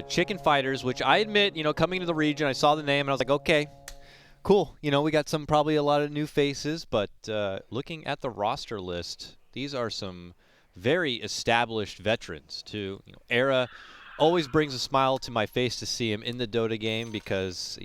Chicken Fighters, which I admit, coming into the region, I saw the name and I was like, okay, cool. We got probably a lot of new faces, but looking at the roster list, these are some very established veterans too. Era always brings a smile to my face to see him in the Dota game because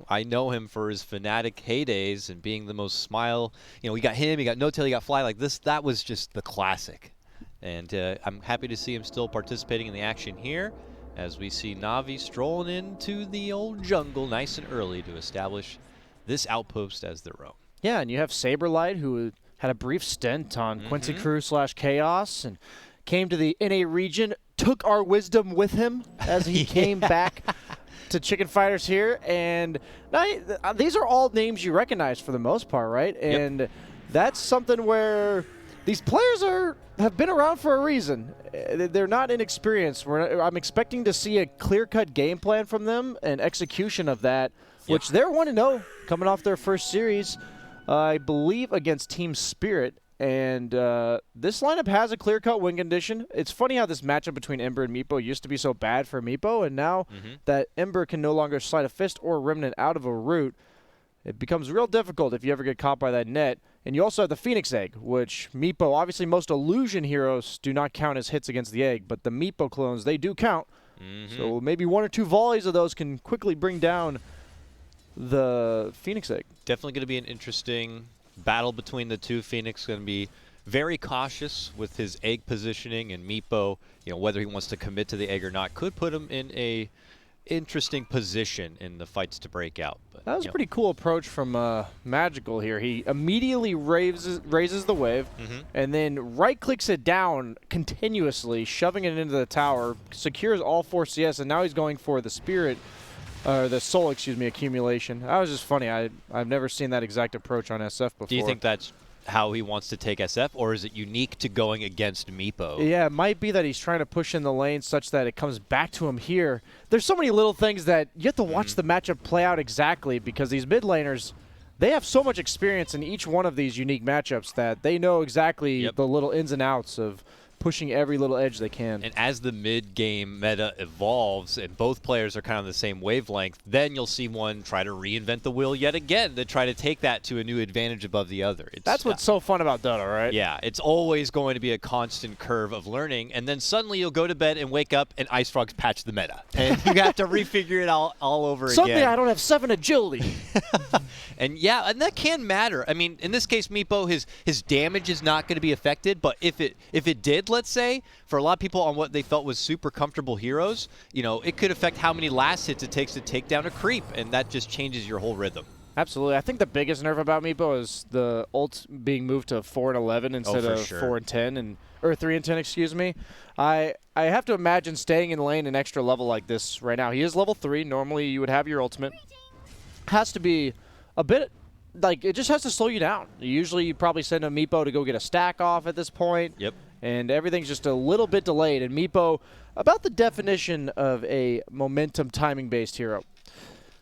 I know him for his Fnatic heydays and being the most smile. We got him, he got No Tail, he got Fly. Like this, that was just the classic. And I'm happy to see him still participating in the action here as we see Navi strolling into the old jungle nice and early to establish this outpost as their own. Yeah, and you have Saberlight, who had a brief stint on Quincy Crew / Chaos and came to the NA region, took our wisdom with him as he came back to Chicken Fighters here. And now, these are all names you recognize for the most part, right? And that's something where these players have been around for a reason. They're not inexperienced. I'm expecting to see a clear-cut game plan from them and execution of that, which they're 1-0 coming off their first series, I believe, against Team Spirit. And this lineup has a clear-cut win condition. It's funny how this matchup between Ember and Meepo used to be so bad for Meepo, and now that Ember can no longer slide a fist or Remnant out of a root, it becomes real difficult if you ever get caught by that net. And you also have the Phoenix Egg, which Meepo, obviously most illusion heroes do not count as hits against the egg, but the Meepo clones, they do count. So maybe 1 or 2 volleys of those can quickly bring down the Phoenix Egg. Definitely going to be an interesting battle between the two. Phoenix going to be very cautious with his egg positioning, and Meepo, whether he wants to commit to the egg or not, could put him in a interesting position in the fights to break out. But, that was a pretty cool approach from Magical here. He immediately raises the wave and then right-clicks it down continuously, shoving it into the tower, secures all 4 CS, and now he's going for the Spirit, or the Soul, accumulation. That was just funny. I've never seen that exact approach on SF before. Do you think that's how he wants to take SF, or is it unique to going against Meepo? Yeah, it might be that he's trying to push in the lane such that it comes back to him here. There's so many little things that you have to watch the matchup play out exactly, because these mid laners, they have so much experience in each one of these unique matchups that they know exactly the little ins and outs of pushing every little edge they can. And as the mid-game meta evolves and both players are kind of on the same wavelength, then you'll see one try to reinvent the wheel yet again to try to take that to a new advantage above the other. That's what's so fun about Dota, right? Yeah, it's always going to be a constant curve of learning, and then suddenly you'll go to bed and wake up and Ice Frogs patch the meta. And you have to refigure it all over again. Suddenly I don't have 7 agility. And that can matter. I mean, in this case, Meepo, his damage is not going to be affected, but if it did, let's say, for a lot of people on what they felt was super comfortable heroes, it could affect how many last hits it takes to take down a creep, and that just changes your whole rhythm. Absolutely. I think the biggest nerf about Meepo is the ult being moved to 4 and 11 instead of 4 and 10, or 3 and 10, excuse me. I have to imagine staying in lane an extra level like this right now. He is level 3. Normally you would have your ultimate. Has to be a bit, like, it just has to slow you down. Usually you probably send a Meepo to go get a stack off at this point. Yep. And everything's just a little bit delayed. And Meepo, about the definition of a momentum timing-based hero.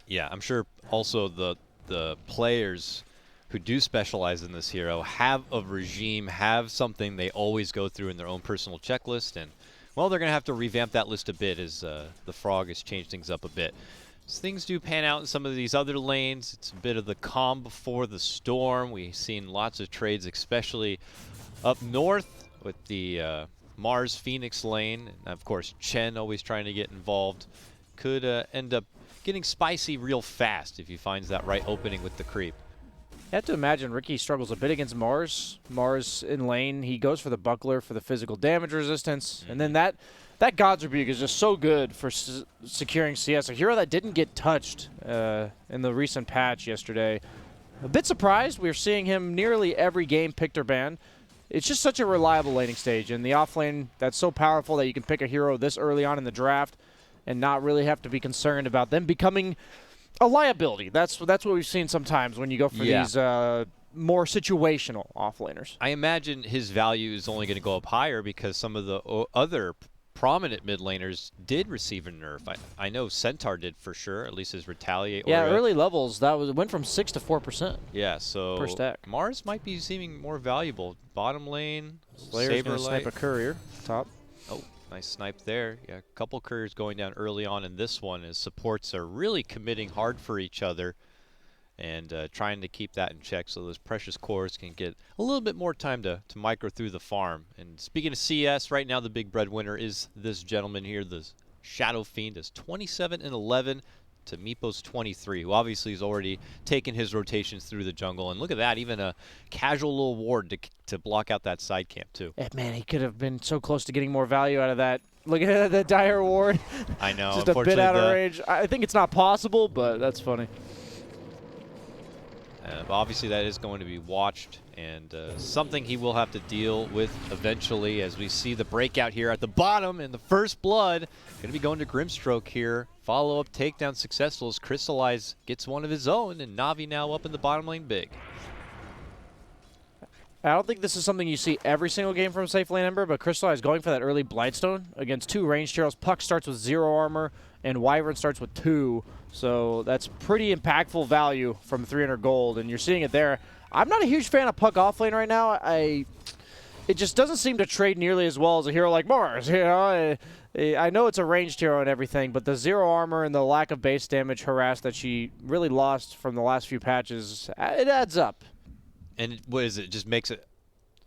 Yeah, I'm sure also the players who do specialize in this hero have a regime, have something they always go through in their own personal checklist. And, well, they're going to have to revamp that list a bit as the Frog has changed things up a bit. As things do pan out in some of these other lanes, it's a bit of the calm before the storm. We've seen lots of trades, especially up north with the Mars Phoenix lane. And of course, Chen always trying to get involved. Could end up getting spicy real fast if he finds that right opening with the creep. You have to imagine Ricky struggles a bit against Mars. Mars in lane, he goes for the buckler for the physical damage resistance. And then that God's Rebuke is just so good for securing CS. A hero that didn't get touched in the recent patch yesterday. A bit surprised. We're seeing him nearly every game picked or banned. It's just such a reliable laning stage. And the off lane, that's so powerful that you can pick a hero this early on in the draft and not really have to be concerned about them becoming a liability. That's what we've seen sometimes when you go for these more situational offlaners. I imagine his value is only going to go up higher because some of the other prominent mid laners did receive a nerf. I know Centaur did for sure, at least his Retaliate. Yeah, early levels, went from 6 to 4%. Yeah, so per stack. Mars might be seeming more valuable. Bottom lane, Slayer's going to snipe a courier top. Oh, Nice snipe there. Yeah, a couple couriers going down early on in this one as supports are really committing hard for each other and trying to keep that in check so those precious cores can get a little bit more time to micro through the farm. And speaking of CS, right now the big breadwinner is this gentleman here, the Shadow Fiend, is 27-11 to Meepo's 23, who obviously has already taken his rotations through the jungle. And look at that, even a casual little ward to block out that side camp too. Yeah, man, he could have been so close to getting more value out of that. Look at the dire ward. I know. Just a bit out of range. I think it's not possible, but that's funny. Obviously, that is going to be watched and something he will have to deal with eventually as we see the breakout here at the bottom and the first blood. Going to be going to Grimstroke here. Follow-up takedown successful as Crystallize gets one of his own, and Navi now up in the bottom lane big. I don't think this is something you see every single game from Safe Lane Ember, but Crystallize going for that early Blightstone against 2 ranged heroes. Puck starts with 0 armor, and Wyvern starts with 2. So that's pretty impactful value from 300 gold, and you're seeing it there. I'm not a huge fan of Puck offlane right now. It just doesn't seem to trade nearly as well as a hero like Mars. You know, I know it's a ranged hero and everything, but the 0 armor and the lack of base damage harass that she really lost from the last few patches, it adds up. And what is it? Just makes it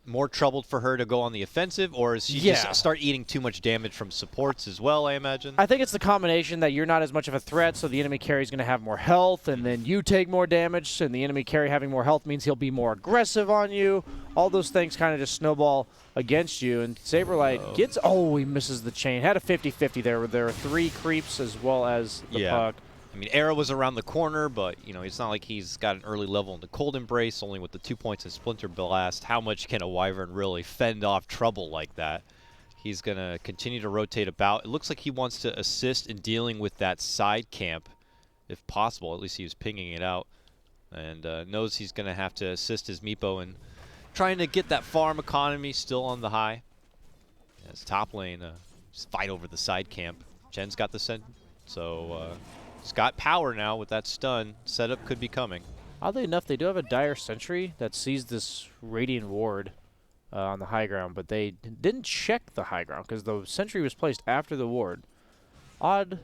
more troubled for her to go on the offensive, or is she just start eating too much damage from supports as well, I imagine? I think it's the combination that you're not as much of a threat, so the enemy carry is going to have more health, and then you take more damage, and the enemy carry having more health means he'll be more aggressive on you. All those things kind of just snowball against you, and Saberlight gets... Oh, he misses the chain. Had a 50-50 there. There were 3 creeps as well as the puck. I mean, Era was around the corner, but, you know, it's not like he's got an early level in the Cold Embrace, only with the 2 points in Splinter Blast. How much can a Wyvern really fend off trouble like that? He's going to continue to rotate about. It looks like he wants to assist in dealing with that side camp, if possible. At least he was pinging it out. And knows he's going to have to assist his Meepo in trying to get that farm economy still on the high. As top lane, just fight over the side camp. Jen's got the send, so... He's got power now with that stun. Setup could be coming. Oddly enough, they do have a dire sentry that sees this Radiant Ward on the high ground, but they didn't check the high ground because the sentry was placed after the ward. Odd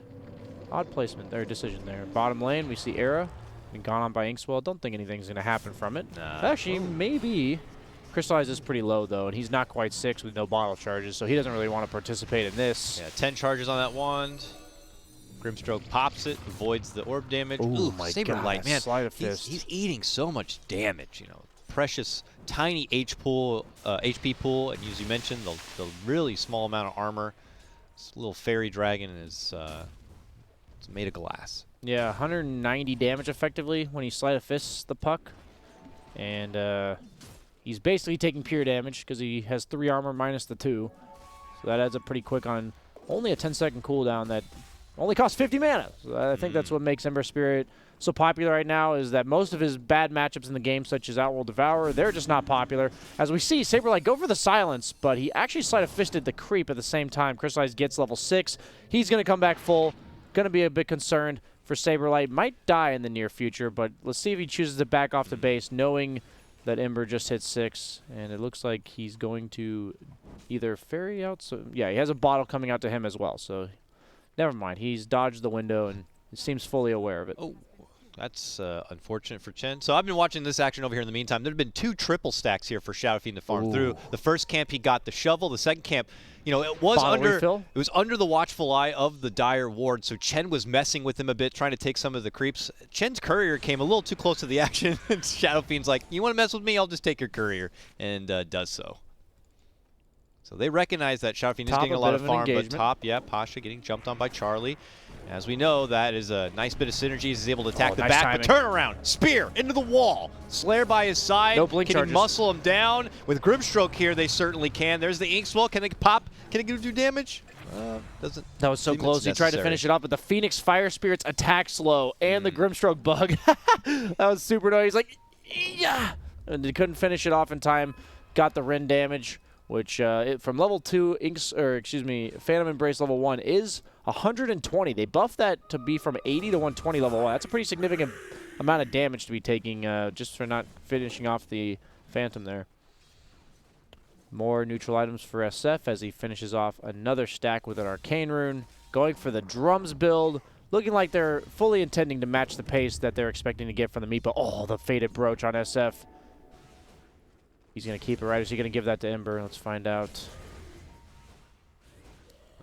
placement there, decision there. Bottom lane, we see Era being gone on by Inkswell. Don't think anything's going to happen from it. Nah. Actually, maybe. Crystallize is pretty low, though, and he's not quite 6 with no bottle charges, so he doesn't really want to participate in this. Yeah, 10 charges on that wand. Grimstroke pops it, avoids the orb damage. Ooh, my God, man, slide of fist. He's eating so much damage, you know. Precious, tiny HP pool, and as you mentioned, the really small amount of armor. This little fairy dragon is it's made of glass. Yeah, 190 damage effectively when he sleight of fists the puck. And he's basically taking pure damage because he has 3 armor minus the 2. So that adds up pretty quick on only a 10-second cooldown that only costs 50 mana. So I think that's what makes Ember Spirit so popular right now, is that most of his bad matchups in the game, such as Outworld Devourer, they're just not popular. As we see, Saberlight go for the silence, but he actually sleight of fisted the creep at the same time. Crystallize gets level 6. He's going to come back full. Going to be a bit concerned for Saberlight. Might die in the near future, but let's see if he chooses to back off the base, knowing that Ember just hit 6. And it looks like he's going to either ferry out. So yeah, he has a bottle coming out to him as well. So never mind. He's dodged the window and seems fully aware of it. Oh, that's unfortunate for Chen. So I've been watching this action over here in the meantime. There have been 2 triple stacks here for Shadow Fiend to farm through. The first camp, he got the shovel. The second camp, you know, it was under the watchful eye of the dire ward. So Chen was messing with him a bit, trying to take some of the creeps. Chen's courier came a little too close to the action. And Shadow Fiend's like, you want to mess with me? I'll just take your courier, and does so. So they recognize that Shadow Fiend is getting a lot of farm, but top, yeah, Pasha getting jumped on by Charlie. As we know, that is a nice bit of synergy. He's able to attack the back, timing. but turn around, spear into the wall. Slayer by his side. No blink Can charges. he muscle him down? With Grimstroke here, they certainly can. There's the Inkswell. Can they pop? Can it do damage? Doesn't. That was so close. He tried to finish it off, but the Phoenix Fire Spirits attack slow and the Grimstroke bug. That was super annoying. He's like, yeah, and he couldn't finish it off in time. Got the Ren damage, which from level 2, Phantom Embrace level 1 is 120. They buffed that to be from 80 to 120 level 1. That's a pretty significant amount of damage to be taking just for not finishing off the Phantom there. More neutral items for SF as he finishes off another stack with an Arcane Rune. Going for the drums build. Looking like they're fully intending to match the pace that they're expecting to get from the Meepo. Oh, the Faded Brooch on SF. He's going to keep it, right? Is he going to give that to Ember? Let's find out.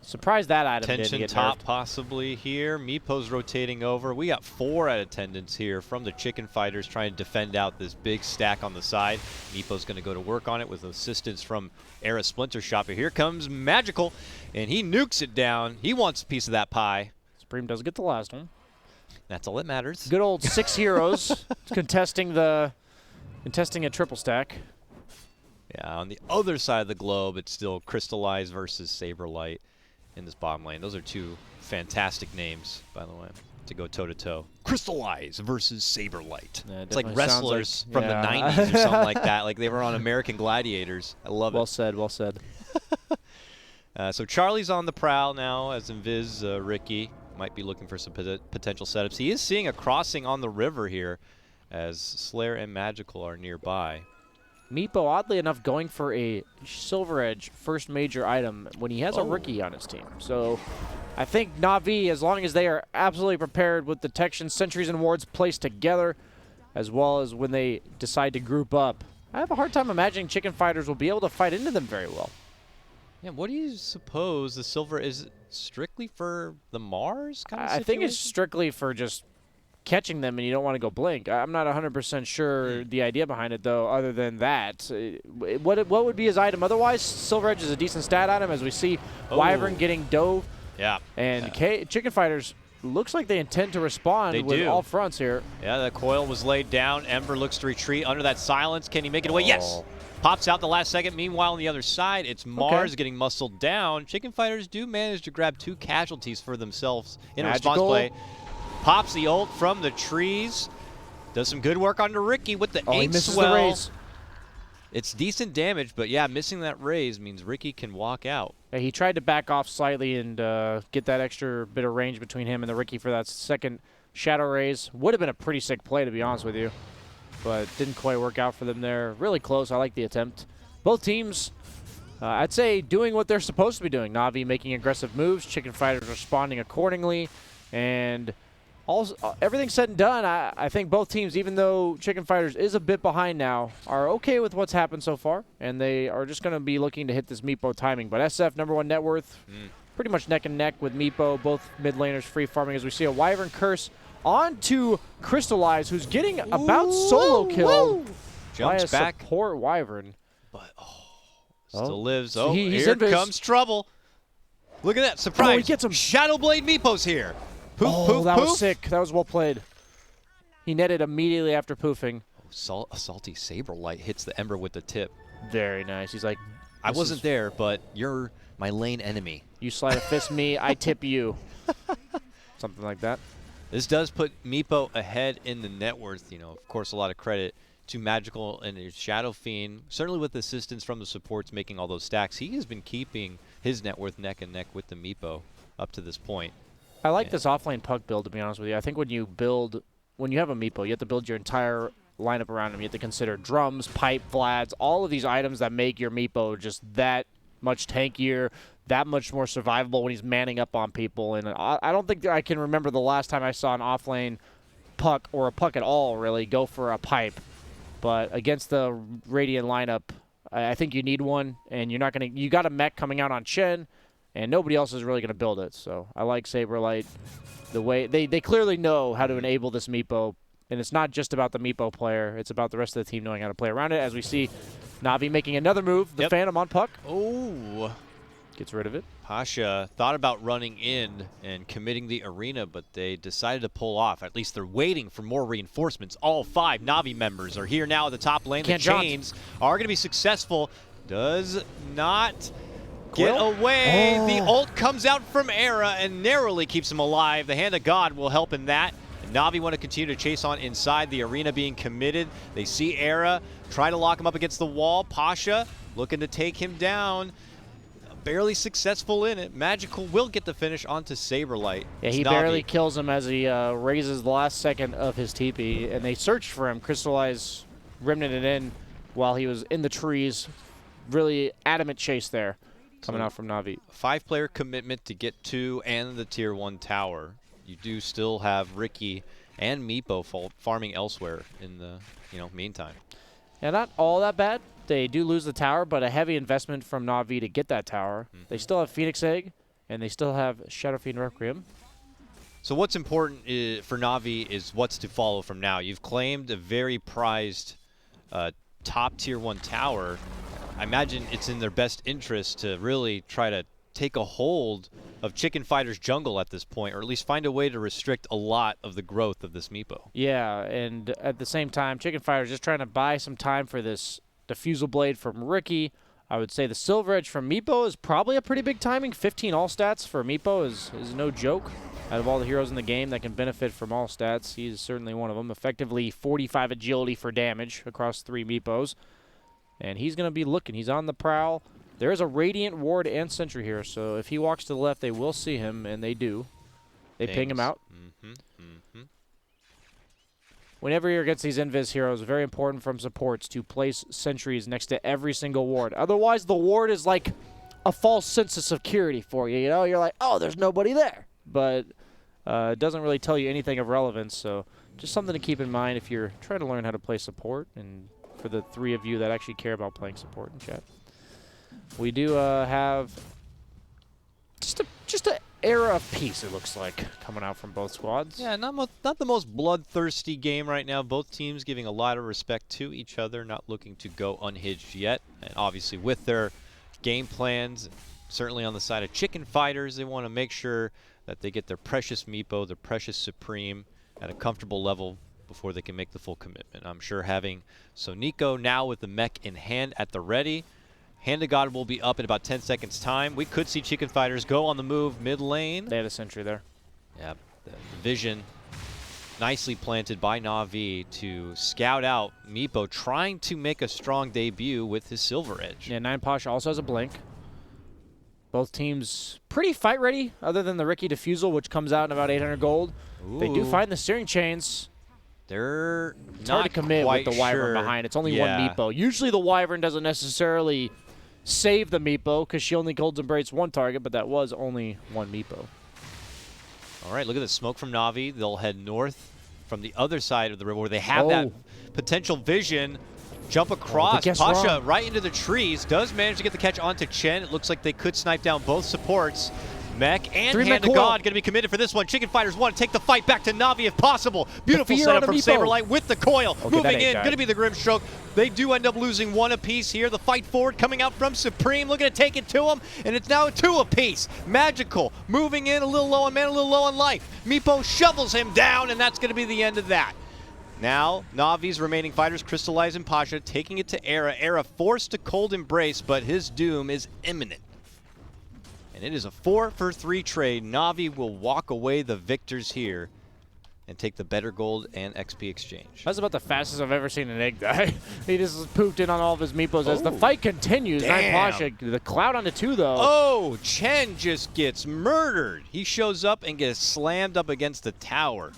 Surprised that item didn't Tension get top nerfed. possibly here. Meepo's rotating over. We got 4 at attendance here from the Chicken Fighters trying to defend out this big stack on the side. Meepo's going to go to work on it with assistance from Era Splinter Shot. But here comes Magical, and he nukes it down. He wants a piece of that pie. Supreme does get the last one. That's all that matters. Good old 6 heroes contesting a triple stack. Yeah, on the other side of the globe, it's still Crystallize versus Saberlight in this bottom lane. Those are 2 fantastic names, by the way, to go toe-to-toe. Crystallize versus Saberlight. Yeah, it's like wrestlers from the 90s or something like that. Like they were on American Gladiators. I love it. Well said, well said. So Charlie's on the prowl now, as Invis Ricky might be looking for some potential setups. He is seeing a crossing on the river here, as Slayer and Magical are nearby. Meepo, oddly enough, going for a Silver Edge first major item when he has a rookie on his team. So I think Na'Vi, as long as they are absolutely prepared with detection, sentries, and wards placed together, as well as when they decide to group up, I have a hard time imagining Chicken Fighters will be able to fight into them very well. Yeah, what do you suppose the silver is strictly for the Mars kind of I think it's situation? strictly for just catching them and you don't want to go blink. I'm not 100% sure the idea behind it, though, other than that. What would be his item otherwise? Silver Edge is a decent stat item, as we see Wyvern getting dove. Yeah. And Chicken Fighters looks like they intend to respond with all fronts here. Yeah, the coil was laid down. Ember looks to retreat under that silence. Can he make it away? Yes! Pops out the last second. Meanwhile, on the other side, it's Mars getting muscled down. Chicken Fighters do manage to grab 2 casualties for themselves in a response play. Pops the ult from the trees. Does some good work onto Ricky with the ink he misses swell. the raise. It's decent damage, but yeah, missing that raise means Ricky can walk out. Yeah, he tried to back off slightly and get that extra bit of range between him and the Ricky for that second shadow raise. Would have been a pretty sick play, to be honest with you, but didn't quite work out for them there. Really close. I like the attempt. Both teams, I'd say, doing what they're supposed to be doing. Na'Vi making aggressive moves, Chicken Fighters responding accordingly, and everything said and done, I think both teams, even though Chicken Fighters is a bit behind now, are okay with what's happened so far, and they are just going to be looking to hit this Meepo timing. But SF, #1 net worth, pretty much neck and neck with Meepo, both mid laners free farming, as we see a Wyvern Curse onto Crystallize, who's getting about solo killed by a support Wyvern. But, still lives. So here comes trouble. Look at that. Surprise. He gets him. Shadowblade Meepo's here. Poof, poof, that poof. was sick. That was well played. He netted immediately after poofing. A salty Saberlight hits the Ember with the tip. Very nice. He's like, I wasn't there, but you're my lane enemy. You slide a fist me, I tip you. Something like that. This does put Meepo ahead in the net worth. You know, of course, a lot of credit to Magical and his Shadow Fiend. Certainly with assistance from the supports making all those stacks, he has been keeping his net worth neck and neck with the Meepo up to this point. I like this offlane puck build, to be honest with you. I think when you have a Meepo, you have to build your entire lineup around him. You have to consider drums, pipe, Vlads, all of these items that make your Meepo just that much tankier, that much more survivable when he's manning up on people. And I don't think I can remember the last time I saw an offlane puck, or a puck at all, really, go for a pipe. But against the Radiant lineup, I think you need one, and you got a mech coming out on Chen, and nobody else is really going to build it. So I like Saberlight. The way they clearly know how to enable this Meepo, and it's not just about the Meepo player. It's about the rest of the team knowing how to play around it. As we see Na'Vi making another move, the Phantom on puck. Oh. Gets rid of it. Pasha thought about running in and committing the arena, but they decided to pull off. At least they're waiting for more reinforcements. All 5 Na'Vi members are here now at the top lane. The chains are going to be successful. Does not get away. The ult comes out from Era and narrowly keeps him alive. The hand of God will help in that. And Na'Vi want to continue to chase on inside. The arena being committed. They see Era, try to lock him up against the wall. Pasha looking to take him down. Barely successful in it. Magical will get the finish onto Saberlight. Yeah, he barely kills him as he raises the last second of his TP, and they search for him. Crystallize remnant it in while he was in the trees, really adamant chase there coming out from Na'Vi. 5-player commitment to get 2 and the tier 1 tower. You do still have Ricky and Meepo farming elsewhere in the meantime. Yeah, not all that bad. They do lose the tower, but a heavy investment from Na'Vi to get that tower. They still have Phoenix Egg, and they still have Shadow Fiend Requiem. So what's important for Na'Vi is what's to follow from now. You've claimed a very prized top tier 1 tower. I imagine it's in their best interest to really try to take a hold of Chicken Fighter's jungle at this point, or at least find a way to restrict a lot of the growth of this Meepo. Yeah, and at the same time, Chicken Fighter's just trying to buy some time for this Diffusal Blade from Ricky. I would say the Silver Edge from Meepo is probably a pretty big timing. 15 all stats for Meepo is no joke. Out of all the heroes in the game that can benefit from all stats, he's certainly one of them. Effectively 45 agility for damage across 3 Meepos. And he's going to be looking. He's on the prowl. There is a Radiant Ward and Sentry here, so if he walks to the left, they will see him, and they do. They ping him out. Whenever you're against these Invis heroes, very important from supports to place sentries next to every single ward. Otherwise, the ward is like a false sense of security for you. You know, you're like, oh, there's nobody there. But it doesn't really tell you anything of relevance, so just something to keep in mind if you're trying to learn how to play support, and for the 3 of you that actually care about playing support in chat. We do have just an era of peace, it looks like, coming out from both squads. Yeah, not the most bloodthirsty game right now. Both teams giving a lot of respect to each other, not looking to go unhinged yet. And obviously with their game plans, certainly on the side of Chicken Fighters, they want to make sure that they get their precious Meepo, their precious Supreme at a comfortable level before they can make the full commitment. I'm sure having Sonico now with the mech in hand at the ready, Hand of God will be up in about 10 seconds time. We could see Chicken Fighters go on the move mid lane. They had a sentry there. Yeah, the vision nicely planted by Na'Vi to scout out Meepo, trying to make a strong debut with his Silver Edge. Yeah, 9Posh also has a blink. Both teams pretty fight ready, other than the Ricky Diffusal, which comes out in about 800 gold. Ooh. They do find the steering chains. They're it's not hard to commit with the Wyvern sure. behind. It's only one Meepo. Usually the Wyvern doesn't necessarily save the Meepo because she only Golden Embrace one target, but that was only one Meepo. All right, look at the smoke from Na'Vi. They'll head north from the other side of the river where they have that potential vision. Jump across. Pasha right into the trees. Does manage to get the catch onto Chen. It looks like they could snipe down both supports. Mech and Hand of God going to be committed for this one. Chicken Fighters want to take the fight back to Na'Vi if possible. Beautiful setup from Saberlight with the coil. Moving in, going to be the Grimstroke. They do end up losing 1 apiece here. The fight forward coming out from Supreme, looking to take it to him, and it's now 2 apiece. Magical, moving in a little low on mana, a little low on life. Meepo shovels him down, and that's going to be the end of that. Now, Na'Vi's remaining fighters, Crystallize and Pasha, taking it to Era. Era forced to Cold Embrace, but his doom is imminent. And it is a 4-for-3 trade. Na'Vi will walk away the victors here and take the better gold and XP exchange. That's about the fastest I've ever seen an egg die. He just pooped in on all of his Meepos as the fight continues. 9Pasha, the cloud onto 2 though. Oh, Chen just gets murdered. He shows up and gets slammed up against the tower.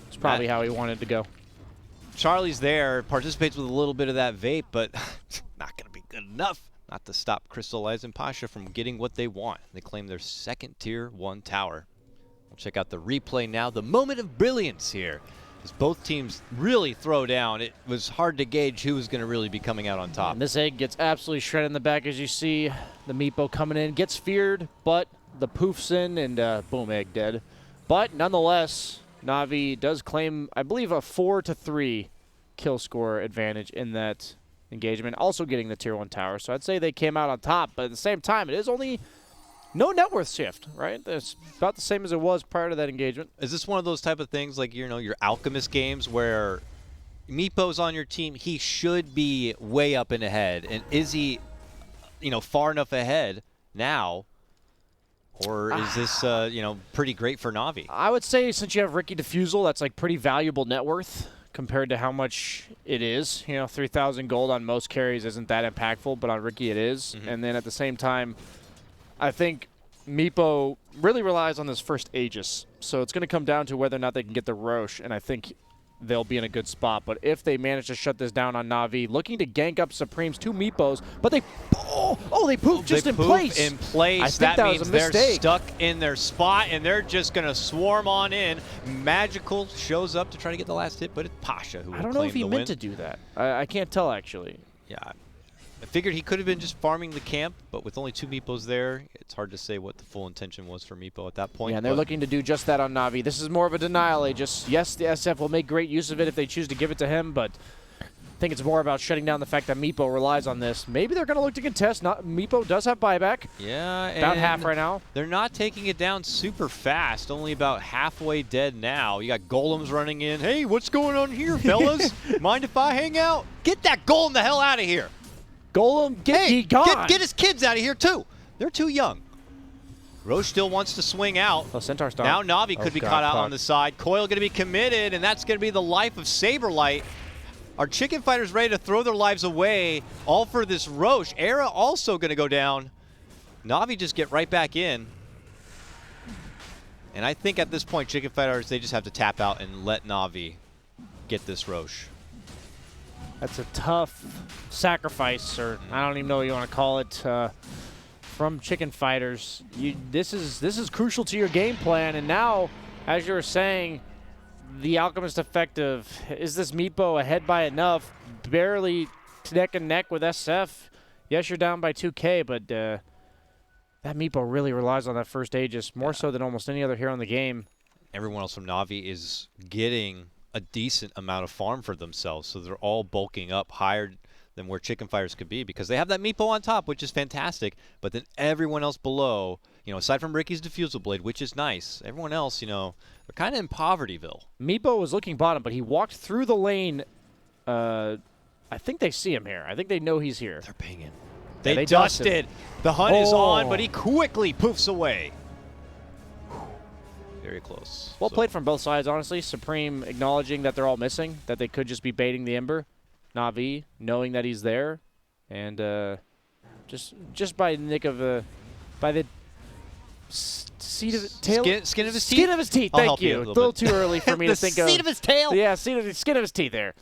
It's probably how he wanted to go. Charlie's there, participates with a little bit of that vape, but not going to be good enough. Not to stop Crystallize and Pasha from getting what they want. They claim their second tier 1 tower. We'll check out the replay now. The moment of brilliance here as both teams really throw down. It was hard to gauge who was going to really be coming out on top. And this egg gets absolutely shredded in the back as you see the Meepo coming in. Gets feared, but the poof's in and boom, egg dead. But nonetheless, Na'Vi does claim, I believe, a 4-3 kill score advantage in that engagement, also getting the tier 1 tower. So I'd say they came out on top, but at the same time, it is only no net worth shift, right? It's about the same as it was prior to that engagement. Is this one of those type of things like, you know, your Alchemist games where Meepo's on your team, he should be way up and ahead, and is he, you know, far enough ahead now, or is this, you know, pretty great for Na'Vi? I would say since you have Ricky Diffusal, that's like pretty valuable net worth compared to how much it is. You know, 3,000 gold on most carries isn't that impactful, but on Ricky it is. And then at the same time, I think Meepo really relies on this first Aegis. So it's going to come down to whether or not they can get the Roche, and I think they'll be in a good spot. But if they manage to shut this down on Na'Vi, looking to gank up Supreme's 2 Meepos, but they poof just in place. In place. I think that means was a they're mistake. stuck in their spot, and they're just going to swarm on in. Magical shows up to try to get the last hit, but it's Pasha who will I don't know if he claim the meant win. to do that. I can't tell, actually. Yeah, I figured he could have been just farming the camp, but with only 2 Meepos there, it's hard to say what the full intention was for Meepo at that point. Yeah, and they're looking to do just that on Na'Vi. This is more of a denial, Aegis. Yes, the SF will make great use of it if they choose to give it to him, but I think it's more about shutting down the fact that Meepo relies on this. Maybe they're going to look to contest. Meepo does have buyback. Yeah, about half right now. They're not taking it down super fast. Only about halfway dead now. You got golems running in. Hey, what's going on here, fellas? Mind if I hang out? Get that golem the hell out of here. Golem, get gone. Get his kids out of here, too. They're too young. Roche still wants to swing out. Oh, Centaur Stomp. Now Na'Vi could be caught out on the side. Coil going to be committed, and that's going to be the life of Saberlight. Are Chicken Fighters ready to throw their lives away all for this Roche? Era also going to go down. Na'Vi just get right back in. And I think at this point, Chicken Fighters, they just have to tap out and let Na'Vi get this Roche. That's a tough sacrifice, or I don't even know what you want to call it, from Chicken Fighters. This is crucial to your game plan, and now, as you were saying, the Alchemist effective. Is this Meepo ahead by enough? Barely neck and neck with SF. Yes, you're down by 2K, but that Meepo really relies on that first Aegis, more so than almost any other hero in the game. Everyone else from Na'Vi is getting a decent amount of farm for themselves, so they're all bulking up higher than where Chicken Fighters could be because they have that Meepo on top, which is fantastic, but then everyone else below, you know, aside from Ricky's Diffusal Blade, which is nice, everyone else, you know, they're kind of in Povertyville. Meepo was looking bottom, but he walked through the lane. I think they see him here. I think they know he's here. They're pinging. Yeah, They dusted. The hunt is on, but he quickly poofs away. Very close. Well played from both sides, honestly. Supreme acknowledging that they're all missing, that they could just be baiting the Ember. Na'Vi knowing that he's there, and just by the nick of by the seat of tail, skin of his teeth. Skin of his teeth. I'll Thank help you. a A little little bit. too early for me to think of. The seat of his tail. Yeah, skin of his teeth there.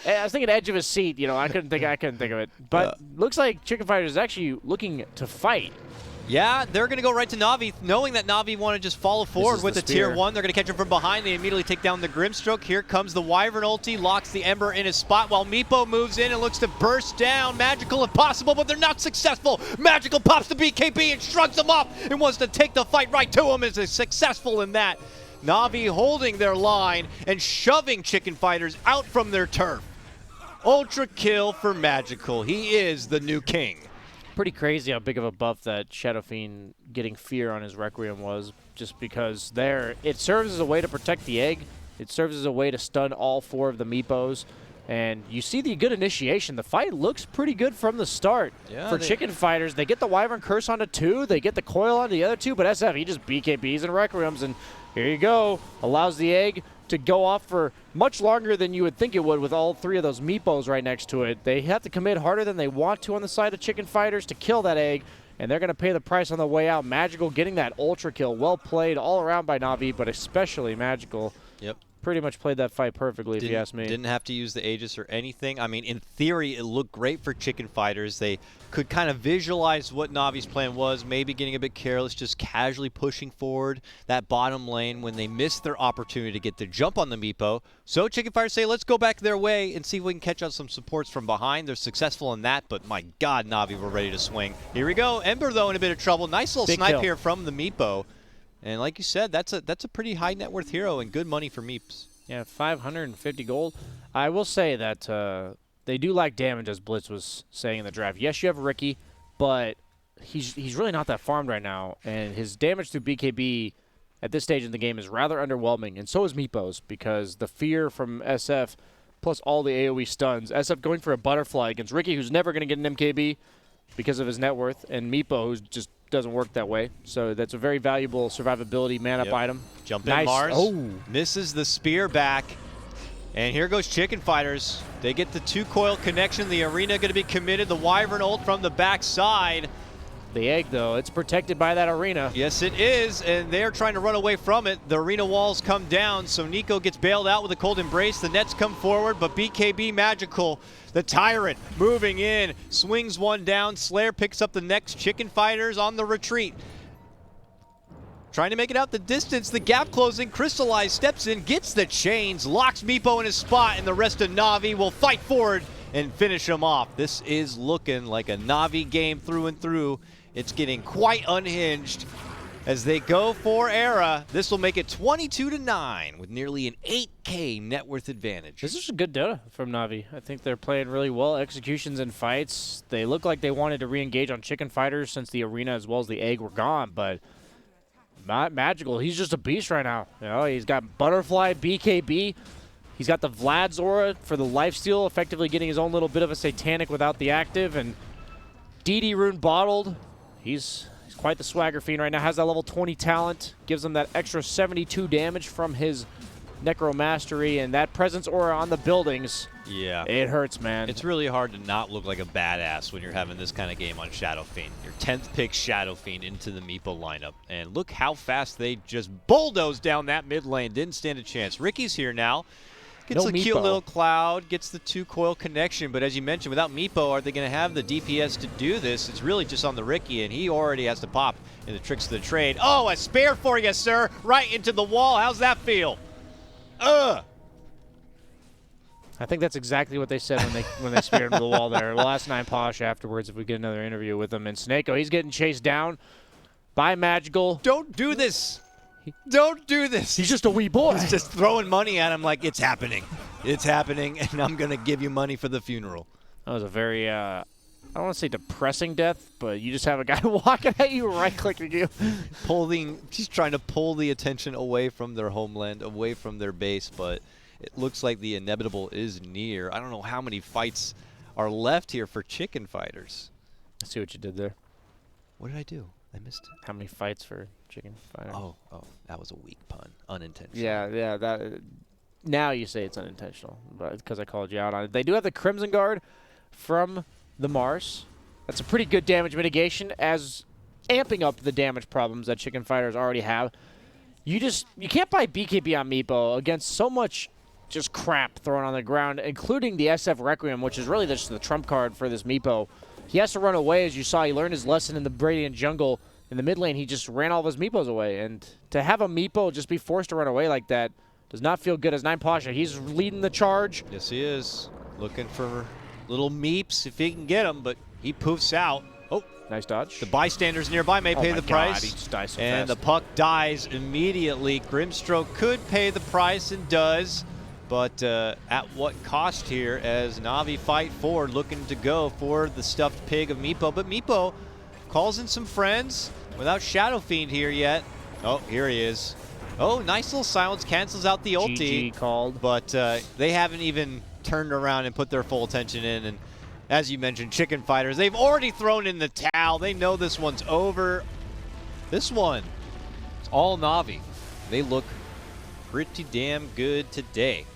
I was thinking edge of his seat. You know, I couldn't think of it. But looks like Chicken Fighters is actually looking to fight. Yeah, they're going to go right to Na'Vi, knowing that Na'Vi want to just follow forward with the Tier 1. They're going to catch him from behind. They immediately take down the Grimstroke. Here comes the Wyvern ulti, locks the Ember in his spot while Meepo moves in and looks to burst down. Magical if possible, but they're not successful. Magical pops the BKB and shrugs him off and wants to take the fight right to him. Is successful in that. Na'Vi holding their line and shoving Chicken Fighters out from their turf. Ultra kill for Magical. He is the new king. Pretty crazy how big of a buff that Shadow Fiend getting Fear on his Requiem was, just because it serves as a way to protect the egg. It serves as a way to stun all 4 of the Meepos. And you see the good initiation. The fight looks pretty good from the start for Chicken Fighters. They get the Wyvern Curse onto 2. They get the Coil onto the other 2. But SF, he just BKBs and Requiems. And here you go. Allows the egg to go off for much longer than you would think it would with all 3 of those Meepos right next to it. They have to commit harder than they want to on the side of Chicken Fighters to kill that egg, and they're going to pay the price on the way out. Magical getting that ultra kill. Well played all around by Na'Vi, but especially Magical. Yep. Pretty much played that fight perfectly, if you ask me. Didn't have to use the Aegis or anything. I mean, in theory, it looked great for Chicken Fighters. They could kind of visualize what Navi's plan was, maybe getting a bit careless, just casually pushing forward that bottom lane when they missed their opportunity to get the jump on the Meepo. So Chicken Fighters say, let's go back their way and see if we can catch out some supports from behind. They're successful in that, but my God, Na'Vi were ready to swing. Here we go. Ember, though, in a bit of trouble. Nice little Big snipe kill here from the Meepo. And like you said, that's a pretty high net worth hero and good money for Meeps. Yeah, 550 gold. I will say that they do lack damage, as Blitz was saying in the draft. Yes, you have Ricky, but he's really not that farmed right now, and his damage through BKB at this stage in the game is rather underwhelming, and so is Meepo's, because the fear from SF plus all the AoE stuns. SF going for a butterfly against Ricky, who's never going to get an MKB because of his net worth, and Meepo, who's just doesn't work that way. So that's a very valuable survivability man-up item. Jump in Mars. Misses the spear back. And here goes Chicken Fighters. They get the 2-coil connection. The arena going to be committed. The Wyvern ult from the backside. The egg, though, it's protected by that arena. Yes, it is, and they're trying to run away from it. The arena walls come down, so Nico gets bailed out with a cold embrace. The nets come forward, but BKB Magical, the Tyrant, moving in, swings one down. Slayer picks up the next. Chicken Fighters on the retreat. Trying to make it out the distance, the gap closing. Crystallize steps in, gets the chains, locks Meepo in his spot, and the rest of Na'Vi will fight forward and finish him off. This is looking like a Na'Vi game through and through. It's getting quite unhinged as they go for Era. This will make it 22-9 with nearly an 8K net worth advantage. This is a good Dota from Na'Vi. I think they're playing really well. Executions and fights. They look like they wanted to re-engage on Chicken Fighters since the arena as well as the egg were gone, but Magical, he's just a beast right now. You know, he's got Butterfly, BKB. He's got the Vlad's aura for the lifesteal, effectively getting his own little bit of a Satanic without the active, and DD Rune bottled. He's quite the swagger fiend right now. Has that level 20 talent. Gives him that extra 72 damage from his Necromastery, and that Presence aura on the buildings. Yeah. It hurts, man. It's really hard to not look like a badass when you're having this kind of game on Shadow Fiend. Your 10th pick Shadow Fiend into the Meepo lineup. And look how fast they just bulldozed down that mid lane. Didn't stand a chance. Ricky's here now. Gets No a cute Meepo. little cloud, gets the 2-coil connection, but as you mentioned, without Meepo, are they going to have the DPS to do this? It's really just on the Ricky, and he already has to pop in the tricks of the trade. Oh, a spare for you, sir! Right into the wall. How's that feel? Ugh! I think that's exactly what they said when they speared him to the wall there. We'll ask Nine Posh afterwards if we get another interview with him. And Snako, he's getting chased down by Magical. Don't do this! Don't do this! He's just a wee boy. He's just throwing money at him like, it's happening. It's happening, and I'm going to give you money for the funeral. That was a very, I don't want to say depressing death, but you just have a guy walking at you, right-clicking you. He's trying to pull the attention away from their homeland, away from their base, but it looks like the inevitable is near. I don't know how many fights are left here for Chicken Fighters. I see what you did there. What did I do? I missed it. How many fights for Chicken Fighter? Oh, that was a weak pun. Unintentional. Yeah, that. Now you say it's unintentional, but because I called you out on it. They do have the Crimson Guard from the Mars. That's a pretty good damage mitigation, as amping up the damage problems that Chicken Fighters already have. You can't buy BKB on Meepo against so much just crap thrown on the ground, including the SF Requiem, which is really just the trump card for this Meepo. He has to run away, as you saw. He learned his lesson in the Bradian jungle. In the mid lane, he just ran all of his Meepos away. And to have a Meepo just be forced to run away like that does not feel good as Nine Pasha. He's leading the charge. Yes, he is. Looking for little meeps if he can get them, but he poofs out. Oh, nice dodge. the bystanders nearby may pay the price. He just dies so and fast. the puck dies immediately. Grimstroke could pay the price and does, but at what cost here as Na'Vi fight forward, looking to go for the stuffed pig of Meepo. But Meepo calls in some friends without Shadow Fiend here yet. Oh, here he is. Oh, nice little silence, cancels out the ulti. GG called. But they haven't even turned around and put their full attention in. And as you mentioned, Chicken Fighters, they've already thrown in the towel. They know this one's over. This one, it's all Na'Vi. They look pretty damn good today.